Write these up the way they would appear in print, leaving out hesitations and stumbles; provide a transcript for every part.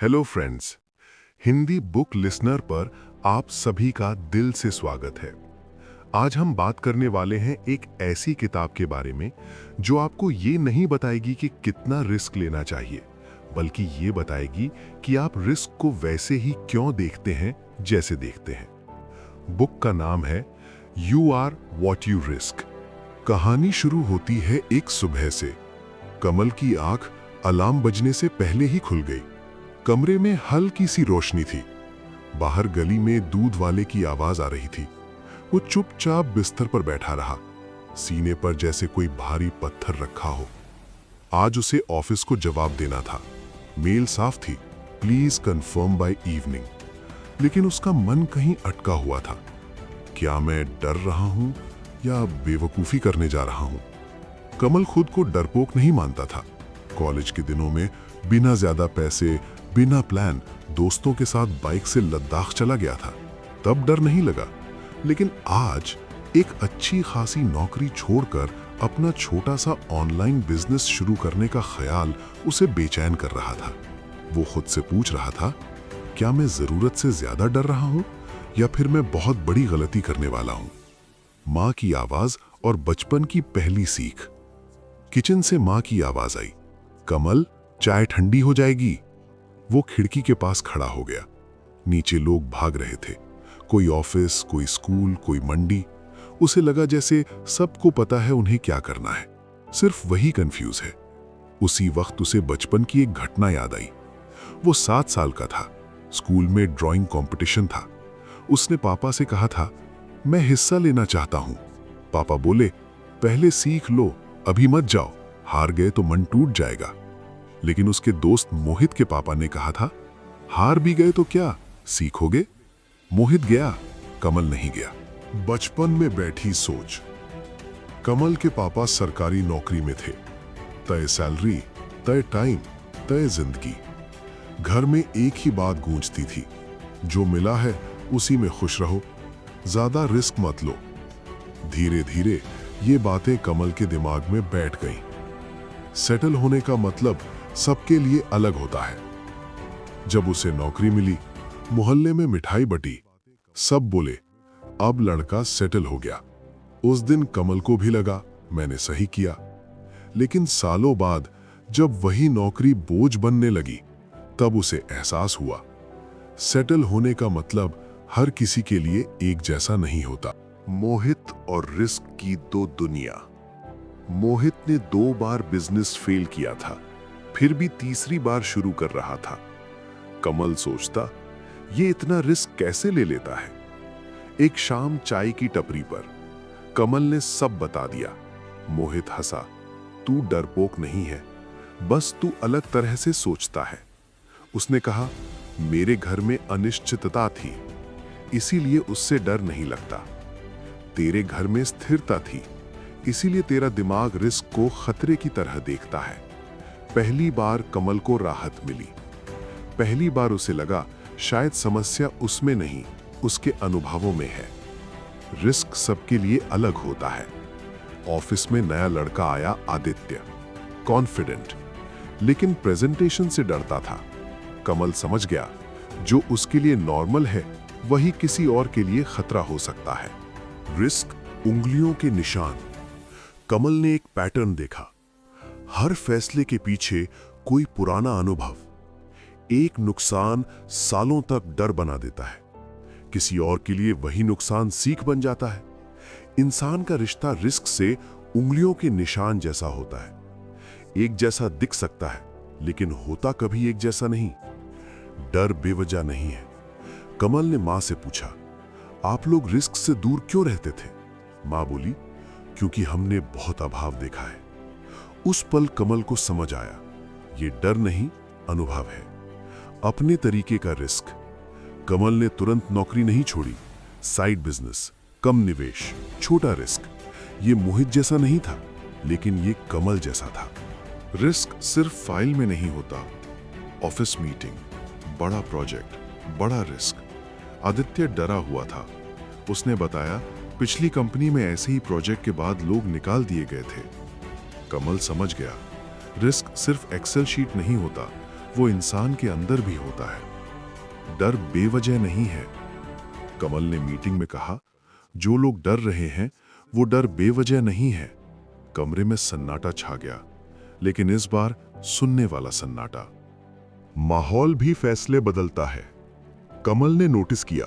Hello friends, Hindi book listener पर आप सभी का दिल से स्वागत है। आज हम बात करने वाले हैं एक ऐसी किताब के बारे में जो आपको ये नहीं बताएगी कि कितना रिस्क लेना चाहिए, बल्कि ये बताएगी कि आप रिस्क को वैसे ही क्यों देखते हैं जैसे देखते हैं। बुक का नाम है you are what you risk. कहानी शुरू होती है एक सुबह से। कमल की आंख अलार्म बजने से पहले ही खुल गई। कमरे में हल्की सी रोशनी थी। बाहर गली में दूध वाले की आवाज आ रही थी। वो चुपचाप बिस्तर पर बैठा रहा, सीने पर जैसे कोई भारी पत्थर रखा हो। आज उसे ऑफिस को जवाब देना था। मेल साफ थी, प्लीज कंफर्म बाय इवनिंग। लेकिन उसका मन कहीं अटका हुआ था। क्या मैं डर रहा हूं या बेवकूफी करने जा रहा हूं? कमल खुद को डरपोक नहीं मानता था। कॉलेज के दिनों में बिना ज्यादा पैसे, बिना प्लान दोस्तों के साथ बाइक से लद्दाख चला गया था। तब डर नहीं लगा। लेकिन आज एक अच्छी खासी नौकरी छोड़कर अपना छोटा सा ऑनलाइन बिजनेस शुरू करने का ख्याल उसे बेचैन कर रहा था। वो खुद से पूछ रहा था, क्या मैं जरूरत से ज्यादा डर रहा हूं या फिर मैं बहुत बड़ी गलती करने वाला हूं? मां की आवाज और बचपन की पहली सीख। किचन से मां की आवाज आई, कमल चाय ठंडी हो जाएगी। वो खिड़की के पास खड़ा हो गया। नीचे लोग भाग रहे थे, कोई ऑफिस, कोई स्कूल, कोई मंडी। उसे लगा जैसे सबको पता है उन्हें क्या करना है, सिर्फ वही कंफ्यूज है। उसी वक्त उसे बचपन की एक घटना याद आई। वो 7 साल का था। स्कूल में ड्राइंग कंपटीशन था। उसने पापा से कहा था, मैं हिस्सा लेना चाहता हूं। पापा बोले, पहले सीख लो, अभी मत जाओ, हार गए तो मन टूट जाएगा। लेकिन उसके दोस्त मोहित के पापा ने कहा था, हार भी गए तो क्या, सीखोगे। मोहित गया, कमल नहीं गया। बचपन में बैठी सोच। कमल के पापा सरकारी नौकरी में थे। तय सैलरी, तय टाइम, तय जिंदगी। घर में एक ही बात गूंजती थी, जो मिला है उसी में खुश रहो, ज्यादा रिस्क मत लो। धीरे धीरे ये बातें कमल के दिमाग में बैठ गईं। सेटल होने का मतलब सबके लिए अलग होता है। जब उसे नौकरी मिली, मोहल्ले में मिठाई बटी, सब बोले अब लड़का सेटल हो गया। उस दिन कमल को भी लगा मैंने सही किया। लेकिन सालों बाद जब वही नौकरी बोझ बनने लगी, तब उसे एहसास हुआ, सेटल होने का मतलब हर किसी के लिए एक जैसा नहीं होता। मोहित और रिस्क की दो दुनिया। मोहित ने 2 बार बिजनेस फेल किया था, फिर भी तीसरी बार शुरू कर रहा था। कमल सोचता, ये इतना रिस्क कैसे ले लेता है। एक शाम चाय की टपरी पर कमल ने सब बता दिया। मोहित हंसा, तू डरपोक नहीं है, बस तू अलग तरह से सोचता है। उसने कहा, मेरे घर में अनिश्चितता थी, इसीलिए उससे डर नहीं लगता। तेरे घर में स्थिरता थी, इसीलिए तेरा दिमाग रिस्क को खतरे की तरह देखता है। पहली बार कमल को राहत मिली। पहली बार उसे लगा शायद समस्या उसमें नहीं, उसके अनुभवों में है। रिस्क सबके लिए अलग होता है। ऑफिस में नया लड़का आया, आदित्य, कॉन्फिडेंट, लेकिन प्रेजेंटेशन से डरता था। कमल समझ गया, जो उसके लिए नॉर्मल है वही किसी और के लिए खतरा हो सकता है। रिस्क उंगलियों के निशान। कमल ने एक पैटर्न देखा। हर फैसले के पीछे कोई पुराना अनुभव। एक नुकसान सालों तक डर बना देता है, किसी और के लिए वही नुकसान सीख बन जाता है। इंसान का रिश्ता रिस्क से उंगलियों के निशान जैसा होता है। एक जैसा दिख सकता है, लेकिन होता कभी एक जैसा नहीं। डर बेवजह नहीं है। कमल ने मां से पूछा, आप लोग रिस्क से दूर क्यों रहते थे? मां बोली, क्योंकि हमने बहुत अभाव देखा है। उस पल कमल को समझ आया, ये डर नहीं, अनुभव है। अपने तरीके का रिस्क। कमल ने तुरंत नौकरी नहीं छोड़ी। साइड बिजनेस, कम निवेश, छोटा रिस्क। ये मोहित जैसा नहीं था, लेकिन ये कमल जैसा था। रिस्क सिर्फ फाइल में नहीं होता। ऑफिस मीटिंग, बड़ा प्रोजेक्ट, बड़ा रिस्क। आदित्य डरा हुआ था। उसने बताया, पिछली कंपनी में ऐसे ही प्रोजेक्ट के बाद लोग निकाल दिए गए थे। कमल समझ गया, रिस्क सिर्फ एक्सेल शीट नहीं होता, वो इंसान के अंदर भी होता है। डर बेवजह नहीं है। कमल ने मीटिंग में कहा, जो लोग डर रहे हैं वो डर बेवजह नहीं है। कमरे में सन्नाटा छा गया, लेकिन इस बार सुनने वाला सन्नाटा। माहौल भी फैसले बदलता है। कमल ने नोटिस किया,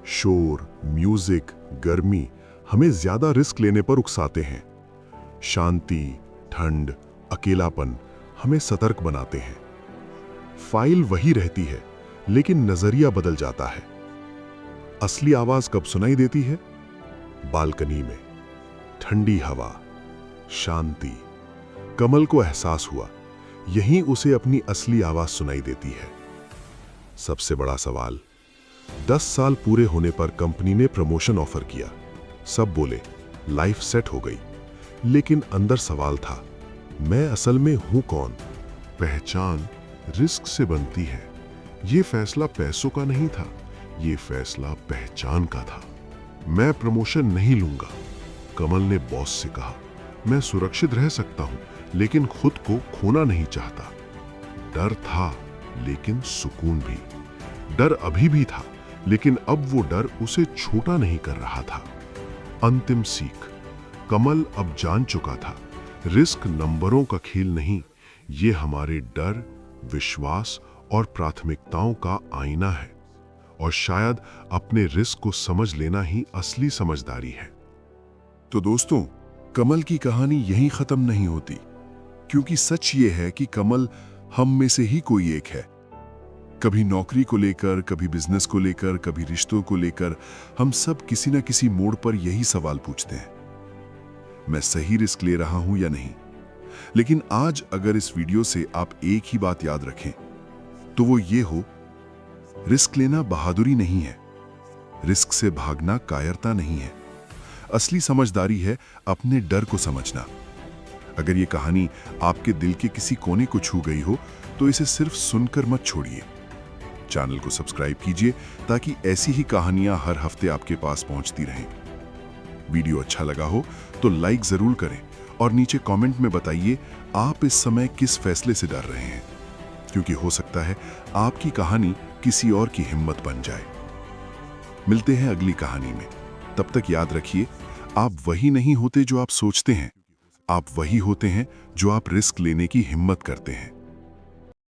शोर, म्यूजिक, गर्मी हमें ज्यादा रिस्क लेने पर उकसाते हैं। शांति, ठंड, अकेलापन हमें सतर्क बनाते हैं। फाइल वही रहती है, लेकिन नजरिया बदल जाता है। असली आवाज कब सुनाई देती है? बालकनी में, ठंडी हवा, शांति। कमल को एहसास हुआ, यहीं उसे अपनी असली आवाज सुनाई देती है। सबसे बड़ा सवाल, 10 साल पूरे होने पर कंपनी ने प्रमोशन ऑफर किया। सब बोले लाइफ सेट हो गई, लेकिन अंदर सवाल था, मैं असल में हूं कौन? पहचान रिस्क से बनती है। ये फैसला पैसों का नहीं था, ये फैसला पहचान का था। मैं प्रमोशन नहीं लूंगा, कमल ने बॉस से कहा। मैं सुरक्षित रह सकता हूं, लेकिन खुद को खोना नहीं चाहता। डर था, लेकिन सुकून भी। डर अभी भी था, लेकिन अब वो डर उसे छोटा नहीं कर रहा था। अंतिम सीख, कमल अब जान चुका था, रिस्क नंबरों का खेल नहीं, ये हमारे डर, विश्वास और प्राथमिकताओं का आईना है। और शायद अपने रिस्क को समझ लेना ही असली समझदारी है। तो दोस्तों, कमल की कहानी यहीं खत्म नहीं होती, क्योंकि सच ये है कि कमल हम में से ही कोई एक है। कभी नौकरी को लेकर, कभी बिजनेस को लेकर, कभी रिश्तों को लेकर, हम सब किसी न किसी मोड़ पर यही सवाल पूछते हैं, मैं सही रिस्क ले रहा हूं या नहीं? लेकिन आज अगर इस वीडियो से आप एक ही बात याद रखें, तो वो ये हो, रिस्क लेना बहादुरी नहीं है, रिस्क से भागना कायरता नहीं है। असली समझदारी है अपने डर को समझना। अगर ये कहानी आपके दिल के किसी कोने को छू गई हो, तो इसे सिर्फ सुनकर मत छोड़िए। चैनल को सब्सक्राइब कीजिए ताकि ऐसी ही कहानियां हर हफ्ते आपके पास पहुंचती रहें। वीडियो अच्छा लगा हो तो लाइक जरूर करें और नीचे कमेंट में बताइए आप इस समय किस फैसले से डर रहे हैं, क्योंकि हो सकता है आपकी कहानी किसी और की हिम्मत बन जाए। मिलते हैं अगली कहानी में। तब तक याद रखिए, आप वही नहीं होते जो आप सोचते हैं, आप वही होते हैं जो आप रिस्क लेने की हिम्मत करते हैं।